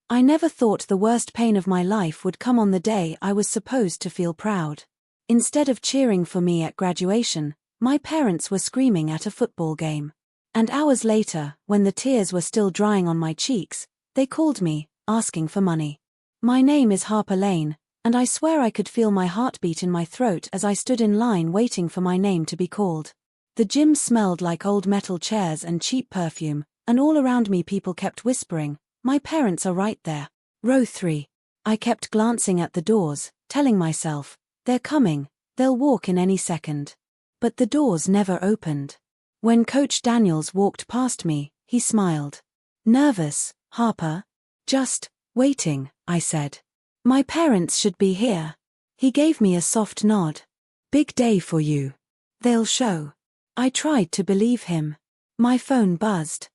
I never thought the worst pain of my life would come on the day I was supposed to feel proud. Instead of cheering for me at graduation, my parents were screaming at a football game. And hours later, when the tears were still drying on my cheeks, they called me, asking for money. My name is Harper Lane, and I swear I could feel my heartbeat in my throat as I stood in line waiting for my name to be called. The gym smelled like old metal chairs and cheap perfume, and all around me people kept whispering, "My parents are right there. Row 3. I kept glancing at the doors, telling myself, "They're coming, they'll walk in any second." But the doors never opened. When Coach Daniels walked past me, he smiled. "Nervous, Harper?" "Just waiting," I said. "My parents should be here." He gave me a soft nod. "Big day for you. They'll show." I tried to believe him. My phone buzzed.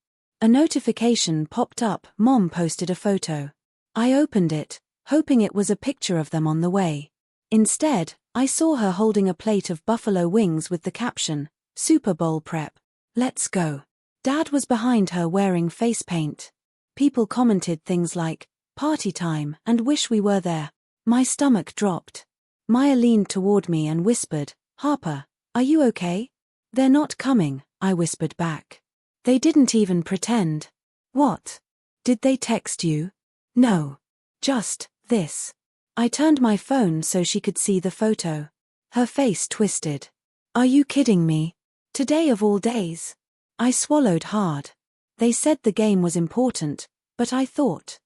A notification popped up. Mom posted a photo. I opened it, hoping it was a picture of them on the way. Instead, I saw her holding a plate of buffalo wings with the caption, "Super Bowl prep. Let's go." Dad was behind her wearing face paint. People commented things like, "Party time," and "Wish we were there." My stomach dropped. Maya leaned toward me and whispered, "Harper, are you okay?" "They're not coming," I whispered back. "They didn't even pretend." "What? Did they text you?" "No. Just this." I turned my phone so she could see the photo. Her face twisted. "Are you kidding me? Today of all days?" I swallowed hard. They said the game was important, but I thought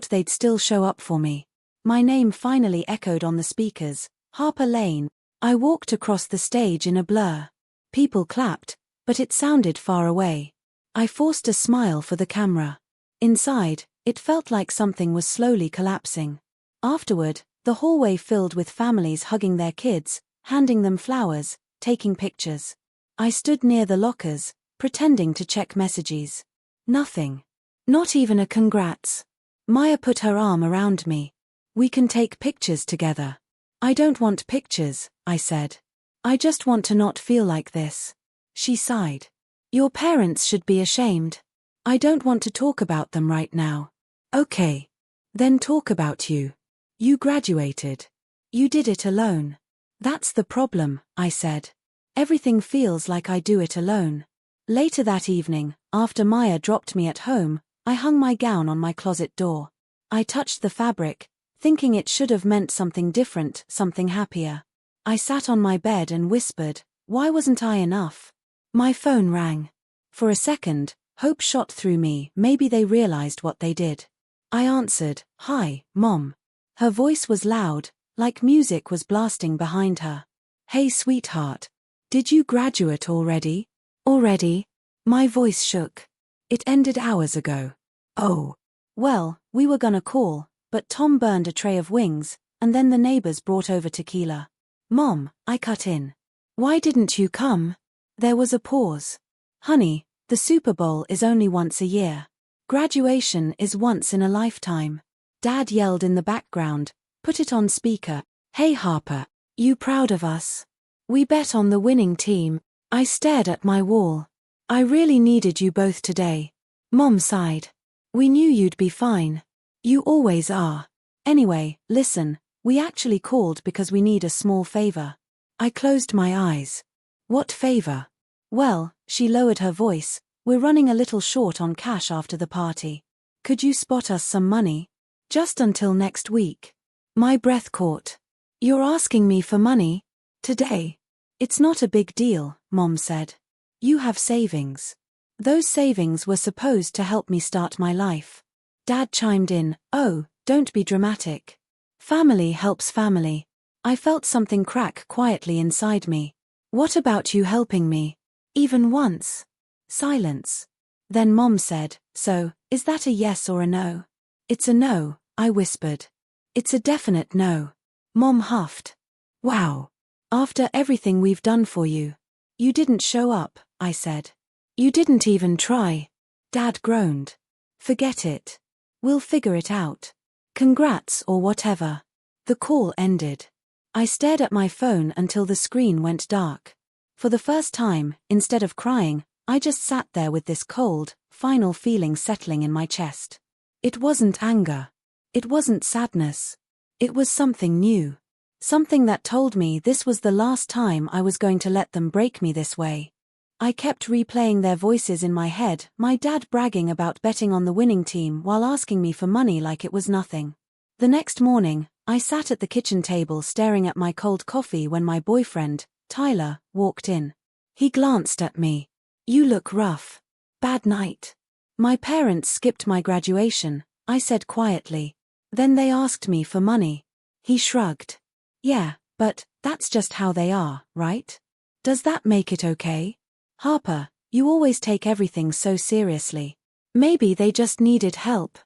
they'd still show up for me. My name finally echoed on the speakers, Harper Lane. I walked across the stage in a blur. People clapped, but it sounded far away. I forced a smile for the camera. Inside, it felt like something was slowly collapsing. Afterward, the hallway filled with families hugging their kids, handing them flowers, taking pictures. I stood near the lockers, pretending to check messages. Nothing. Not even a congrats. Maya put her arm around me. "We can take pictures together." "I don't want pictures," I said. "I just want to not feel like this." She sighed. "Your parents should be ashamed." "I don't want to talk about them right now." "Okay. Then talk about you. You graduated. You did it alone." "That's the problem," I said. "Everything feels like I do it alone." Later that evening, after Maya dropped me at home, I hung my gown on my closet door. I touched the fabric, thinking it should have meant something different, something happier. I sat on my bed and whispered, "Why wasn't I enough?" My phone rang. For a second, hope shot through me. Maybe they realized what they did. I answered, "Hi, Mom." Her voice was loud, like music was blasting behind her. "Hey sweetheart. Did you graduate already?" "Already?" My voice shook. "It ended hours ago." "Oh. Well, we were gonna call, but Tom burned a tray of wings, and then the neighbors brought over tequila." "Mom," I cut in. "Why didn't you come?" There was a pause. "Honey, the Super Bowl is only once a year. Graduation is once in a lifetime." Dad yelled in the background, put it on speaker. "Hey Harper, you proud of us? We bet on the winning team." I stared at my wall. "I really needed you both today." Mom sighed. "We knew you'd be fine. You always are. Anyway, listen, we actually called because we need a small favor." I closed my eyes. "What favor?" "Well," she lowered her voice, "we're running a little short on cash after the party. Could you spot us some money? Just until next week." My breath caught. "You're asking me for money? Today?" "It's not a big deal," Mom said. "You have savings." Those savings were supposed to help me start my life. Dad chimed in, "Oh, don't be dramatic. Family helps family." I felt something crack quietly inside me. "What about you helping me? Even once?" Silence. Then Mom said, "So, is that a yes or a no?" "It's a no," I whispered. "It's a definite no." Mom huffed. "Wow. After everything we've done for you. You didn't show up," I said. "You didn't even try." Dad groaned. "Forget it. We'll figure it out. Congrats or whatever." The call ended. I stared at my phone until the screen went dark. For the first time, instead of crying, I just sat there with this cold, final feeling settling in my chest. It wasn't anger. It wasn't sadness. It was something new. Something that told me this was the last time I was going to let them break me this way. I kept replaying their voices in my head, my dad bragging about betting on the winning team while asking me for money like it was nothing. The next morning, I sat at the kitchen table staring at my cold coffee when my boyfriend, Tyler, walked in. He glanced at me. "You look rough. Bad night." "My parents skipped my graduation," I said quietly. "Then they asked me for money." He shrugged. "Yeah, but that's just how they are, right? Does that make it okay? Harper, you always take everything so seriously. Maybe they just needed help."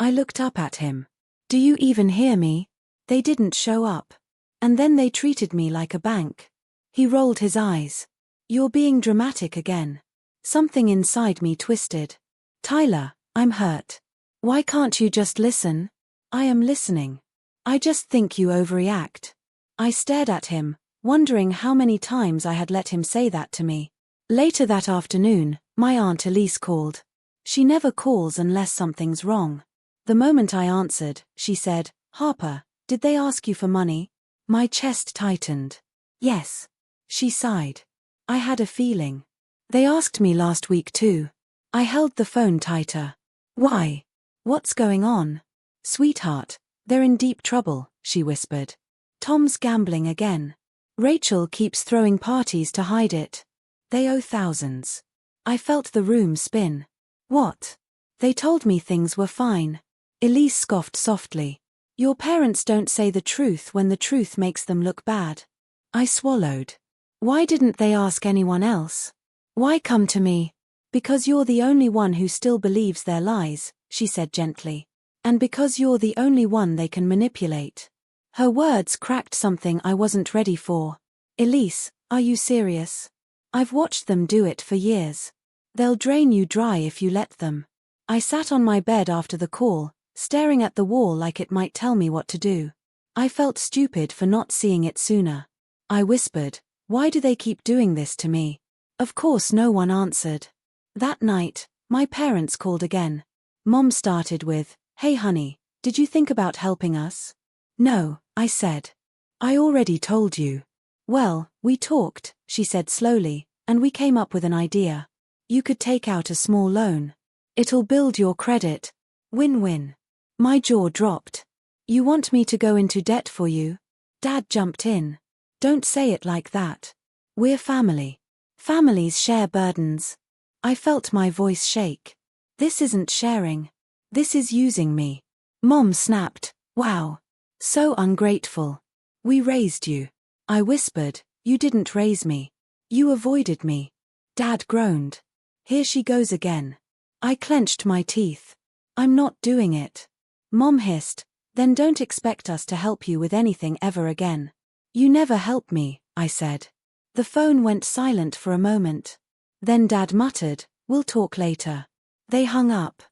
I looked up at him. "Do you even hear me? They didn't show up. And then they treated me like a bank." He rolled his eyes. "You're being dramatic again." Something inside me twisted. "Tyler, I'm hurt. Why can't you just listen?" "I am listening. I just think you overreact." I stared at him, wondering how many times I had let him say that to me. Later that afternoon, my Aunt Elise called. She never calls unless something's wrong. The moment I answered, she said, "Harper, did they ask you for money?" My chest tightened. "Yes." She sighed. "I had a feeling. They asked me last week too." I held the phone tighter. "Why? What's going on?" "Sweetheart, they're in deep trouble," she whispered. "Tom's gambling again. Rachel keeps throwing parties to hide it. They owe thousands." I felt the room spin. "What?" "They told me things were fine." Elise scoffed softly. "Your parents don't say the truth when the truth makes them look bad." I swallowed. "Why didn't they ask anyone else? Why come to me?" "Because you're the only one who still believes their lies," she said gently. "And because you're the only one they can manipulate." Her words cracked something I wasn't ready for. "Elise, are you serious? I've watched them do it for years. They'll drain you dry if you let them." I sat on my bed after the call, staring at the wall like it might tell me what to do. I felt stupid for not seeing it sooner. I whispered, "Why do they keep doing this to me?" Of course no one answered. That night, my parents called again. Mom started with, "Hey honey, did you think about helping us?" "No," I said. "I already told you." "Well, we talked," she said slowly, "and we came up with an idea. You could take out a small loan. It'll build your credit. Win-win." My jaw dropped. "You want me to go into debt for you?" Dad jumped in. "Don't say it like that. We're family. Families share burdens." I felt my voice shake. "This isn't sharing. This is using me." Mom snapped, "Wow. So ungrateful. We raised you." I whispered, "You didn't raise me. You avoided me." Dad groaned. "Here she goes again." I clenched my teeth. "I'm not doing it." Mom hissed, "Then don't expect us to help you with anything ever again." "You never help me," I said. The phone went silent for a moment. Then Dad muttered, "We'll talk later." They hung up.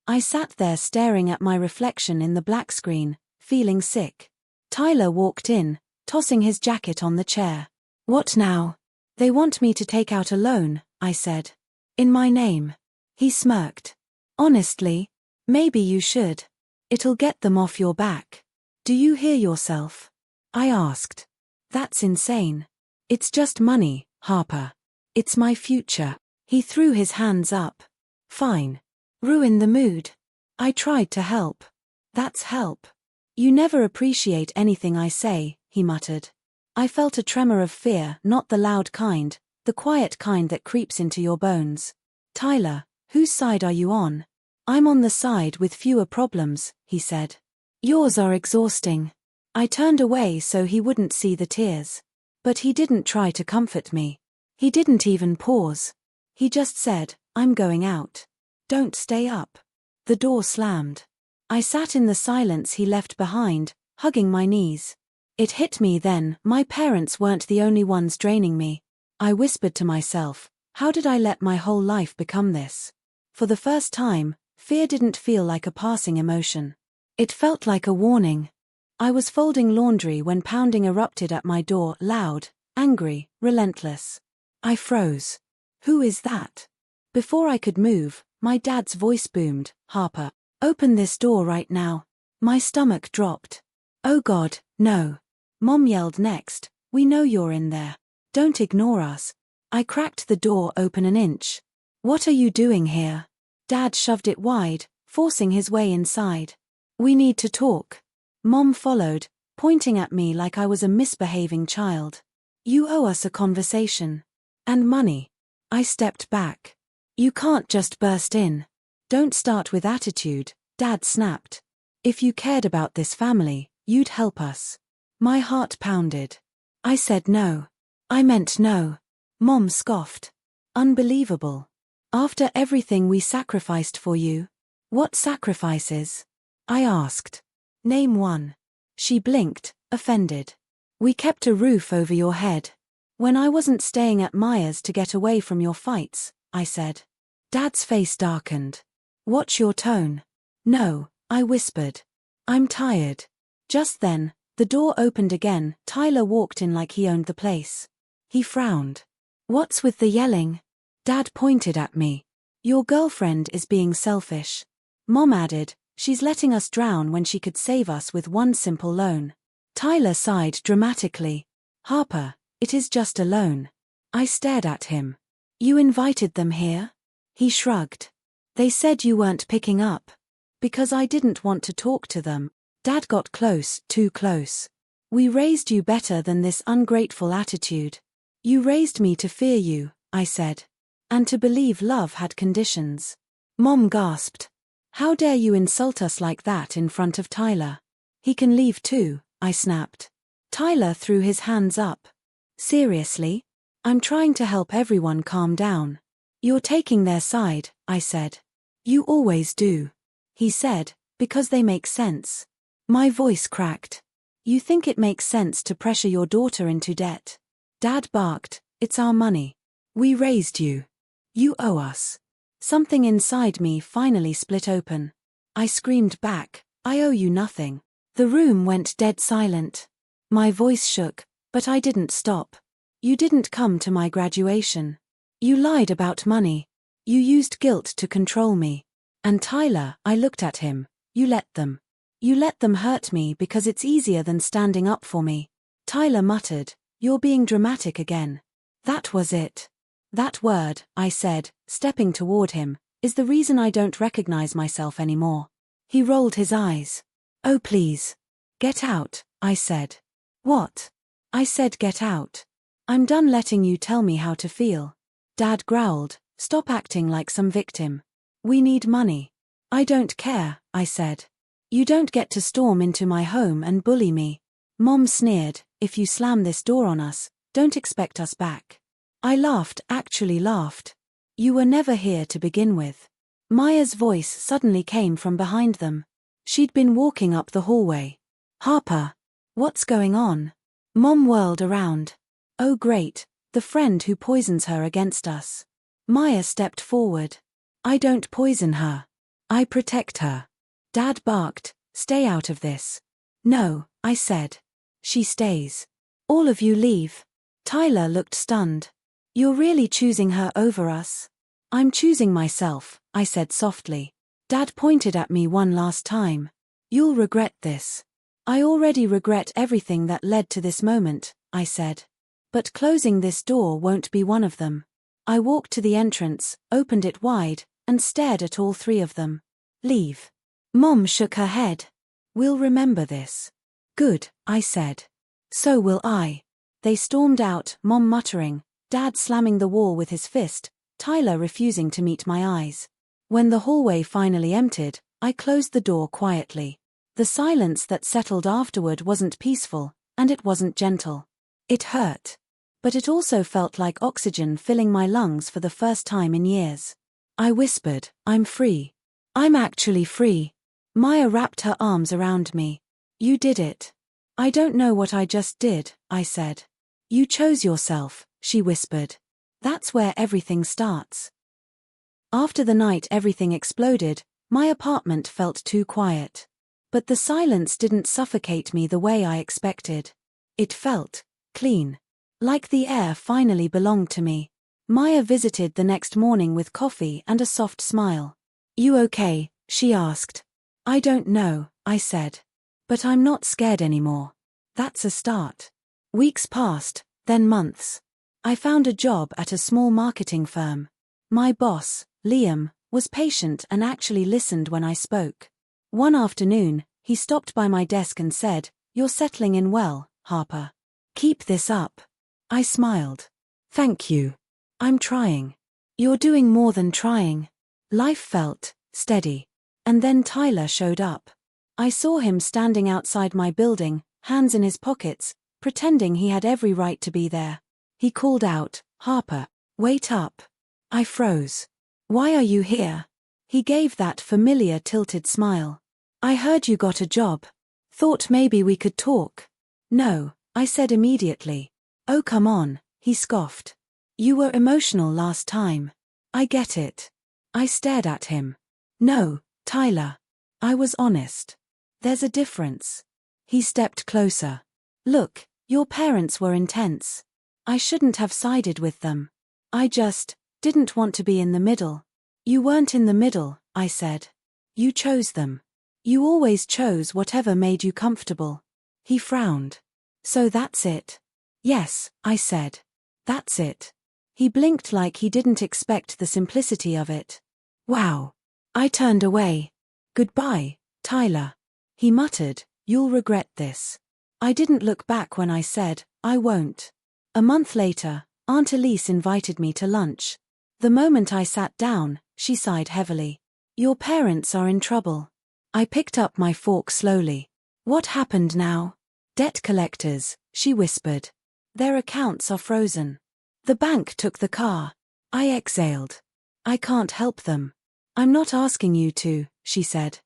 I sat there staring at my reflection in the black screen, feeling sick. Tyler walked in, tossing his jacket on the chair. "What now?" "They want me to take out a loan," I said. "In my name." He smirked. "Honestly, maybe you should. It'll get them off your back." "Do you hear yourself?" I asked. "That's insane. It's just money, Harper. It's my future." He threw his hands up. "Fine. Ruin the mood." I tried to help. "That's help." "You never appreciate anything I say," he muttered. I felt a tremor of fear, not the loud kind, the quiet kind that creeps into your bones. "Tyler, whose side are you on?" "I'm on the side with fewer problems," he said. "Yours are exhausting." I turned away so he wouldn't see the tears. But he didn't try to comfort me. He didn't even pause. He just said, "I'm going out. Don't stay up." The door slammed. I sat in the silence he left behind, hugging my knees. It hit me then, my parents weren't the only ones draining me. I whispered to myself, how did I let my whole life become this? For the first time, fear didn't feel like a passing emotion. It felt like a warning. I was folding laundry when pounding erupted at my door, loud, angry, relentless. I froze. "Who is that?" Before I could move, my dad's voice boomed, "Harper, Open this door right now. My stomach dropped. Oh God, no. Mom yelled next, we know you're in there. Don't ignore us. I cracked the door open an inch. What are you doing here? Dad shoved it wide, forcing his way inside. We need to talk. Mom followed, pointing at me like I was a misbehaving child. You owe us a conversation. And money. I stepped back. You can't just burst in. Don't start with attitude, Dad snapped. If you cared about this family, you'd help us. My heart pounded. I said no. I meant no. Mom scoffed. Unbelievable. After everything we sacrificed for you? What sacrifices? I asked. Name one. She blinked, offended. We kept a roof over your head. When I wasn't staying at Maya's to get away from your fights, I said. Dad's face darkened. Watch your tone. No, I whispered. I'm tired. Just then, the door opened again. Tyler walked in like he owned the place. He frowned. What's with the yelling? Dad pointed at me. Your girlfriend is being selfish. Mom added, she's letting us drown when she could save us with one simple loan. Tyler sighed dramatically. Harper, it is just a loan. I stared at him. You invited them here? He shrugged. They said you weren't picking up. Because I didn't want to talk to them. Dad got close, too close. We raised you better than this ungrateful attitude. You raised me to fear you, I said. And to believe love had conditions. Mom gasped. How dare you insult us like that in front of Tyler? He can leave too, I snapped. Tyler threw his hands up. Seriously? I'm trying to help everyone calm down. You're taking their side, I said. You always do. He said, because they make sense. My voice cracked. You think it makes sense to pressure your daughter into debt? Dad barked, it's our money. We raised you. You owe us. Something inside me finally split open. I screamed back, I owe you nothing. The room went dead silent. My voice shook, but I didn't stop. You didn't come to my graduation. You lied about money. You used guilt to control me. And Tyler, I looked at him, you let them. You let them hurt me because it's easier than standing up for me. Tyler muttered, you're being dramatic again. That was it. That word, I said, stepping toward him, is the reason I don't recognize myself anymore. He rolled his eyes. Oh please. Get out, I said. What? I said get out. I'm done letting you tell me how to feel. Dad growled, stop acting like some victim. We need money. I don't care, I said. You don't get to storm into my home and bully me. Mom sneered, if you slam this door on us, don't expect us back. I laughed, actually laughed. You were never here to begin with. Maya's voice suddenly came from behind them. She'd been walking up the hallway. Harper. What's going on? Mom whirled around. Oh great, the friend who poisons her against us. Maya stepped forward. I don't poison her. I protect her. Dad barked, stay out of this. No, I said. She stays. All of you leave. Tyler looked stunned. You're really choosing her over us? I'm choosing myself, I said softly. Dad pointed at me one last time. You'll regret this. I already regret everything that led to this moment, I said. But closing this door won't be one of them. I walked to the entrance, opened it wide, and stared at all three of them. Leave. Mom shook her head. We'll remember this. Good, I said. So will I. They stormed out, Mom muttering, Dad slamming the wall with his fist, Tyler refusing to meet my eyes. When the hallway finally emptied, I closed the door quietly. The silence that settled afterward wasn't peaceful, and it wasn't gentle. It hurt. But it also felt like oxygen filling my lungs for the first time in years. I whispered, I'm free. I'm actually free. Maya wrapped her arms around me. You did it. I don't know what I just did, I said. You chose yourself, she whispered. That's where everything starts. After the night everything exploded, my apartment felt too quiet. But the silence didn't suffocate me the way I expected. It felt clean. Like the air finally belonged to me. Maya visited the next morning with coffee and a soft smile. You okay? She asked, I don't know, I said. But I'm not scared anymore. That's a start. Weeks passed, then months. I found a job at a small marketing firm. My boss, Liam, was patient and actually listened when I spoke. One afternoon, he stopped by my desk and said, "You're settling in well, Harper. Keep this up." I smiled. "Thank you. I'm trying." "You're doing more than trying." Life felt steady. And then Tyler showed up. I saw him standing outside my building, hands in his pockets, pretending he had every right to be there. He called out, "Harper, wait up." I froze. "Why are you here?" He gave that familiar tilted smile. "I heard you got a job. Thought maybe we could talk." "No," I said immediately. "Oh, come on," he scoffed. "You were emotional last time." "I get it." I stared at him. "No, Tyler." I was honest. "There's a difference." He stepped closer. "Look, your parents were intense. I shouldn't have sided with them. I just didn't want to be in the middle." "You weren't in the middle," I said. "You chose them. You always chose whatever made you comfortable." He frowned. "So that's it?" "Yes," I said. "That's it." He blinked like he didn't expect the simplicity of it. "Wow." I turned away. "Goodbye, Tyler." He muttered, "You'll regret this." I didn't look back when I said, "I won't." A month later, Aunt Elise invited me to lunch. The moment I sat down, she sighed heavily. "Your parents are in trouble." I picked up my fork slowly. "What happened now?" "Debt collectors," she whispered. "Their accounts are frozen. The bank took the car." I exhaled. "I can't help them." "I'm not asking you to," she said.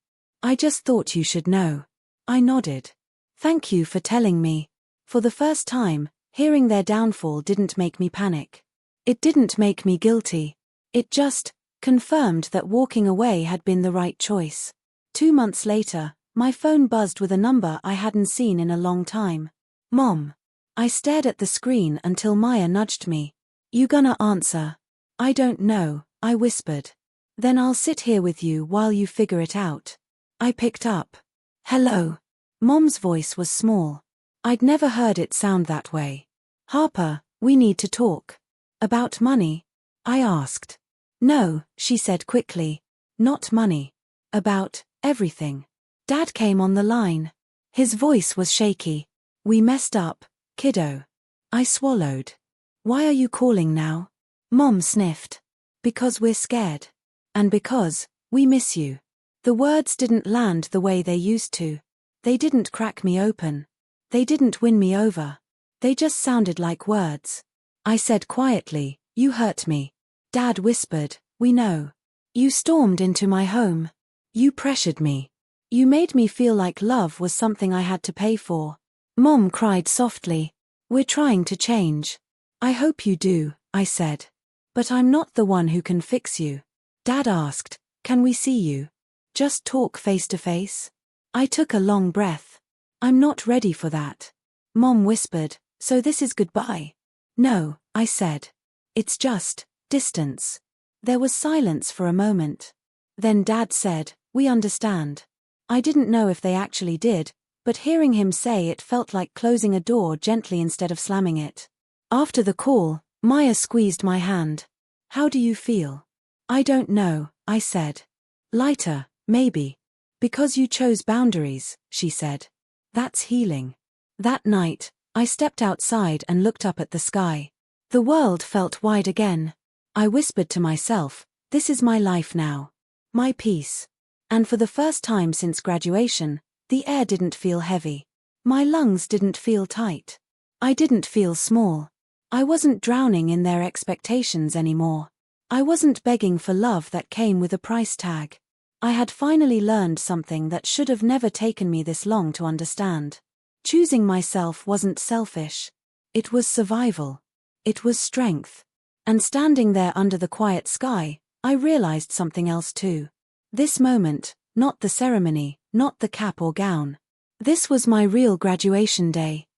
"I just thought you should know." I nodded. "Thank you for telling me." For the first time, hearing their downfall didn't make me panic. It didn't make me guilty. It just confirmed that walking away had been the right choice. 2 months later, my phone buzzed with a number I hadn't seen in a long time. "Mom." I stared at the screen until Maya nudged me. "You gonna answer?" "I don't know," I whispered. "Then I'll sit here with you while you figure it out." I picked up. "Hello." Mom's voice was small. I'd never heard it sound that way. "Harper, we need to talk." "About money?" I asked. "No," she said quickly. "Not money. About everything." Dad came on the line. His voice was shaky. "We messed up, kiddo." I swallowed. "Why are you calling now?" Mom sniffed. "Because we're scared. And because we miss you." The words didn't land the way they used to. They didn't crack me open. They didn't win me over. They just sounded like words. I said quietly, "You hurt me." Dad whispered, "We know. You stormed into my home. You pressured me. You made me feel like love was something I had to pay for." Mom cried softly. "We're trying to change." "I hope you do," I said. "But I'm not the one who can fix you." Dad asked, "Can we see you? Just talk face to face?" I took a long breath. "I'm not ready for that." Mom whispered, "So this is goodbye?" "No," I said. "It's just distance." There was silence for a moment. Then Dad said, "We understand." I didn't know if they actually did, but hearing him say it felt like closing a door gently instead of slamming it. After the call, Maya squeezed my hand. "How do you feel?" "I don't know," I said. "Lighter, maybe. Because you chose boundaries," she said. "That's healing." That night, I stepped outside and looked up at the sky. The world felt wide again. I whispered to myself, "This is my life now. My peace." And for the first time since graduation, the air didn't feel heavy. My lungs didn't feel tight. I didn't feel small. I wasn't drowning in their expectations anymore. I wasn't begging for love that came with a price tag. I had finally learned something that should have never taken me this long to understand. Choosing myself wasn't selfish. It was survival. It was strength. And standing there under the quiet sky, I realized something else too. This moment, not the ceremony, not the cap or gown. This was my real graduation day.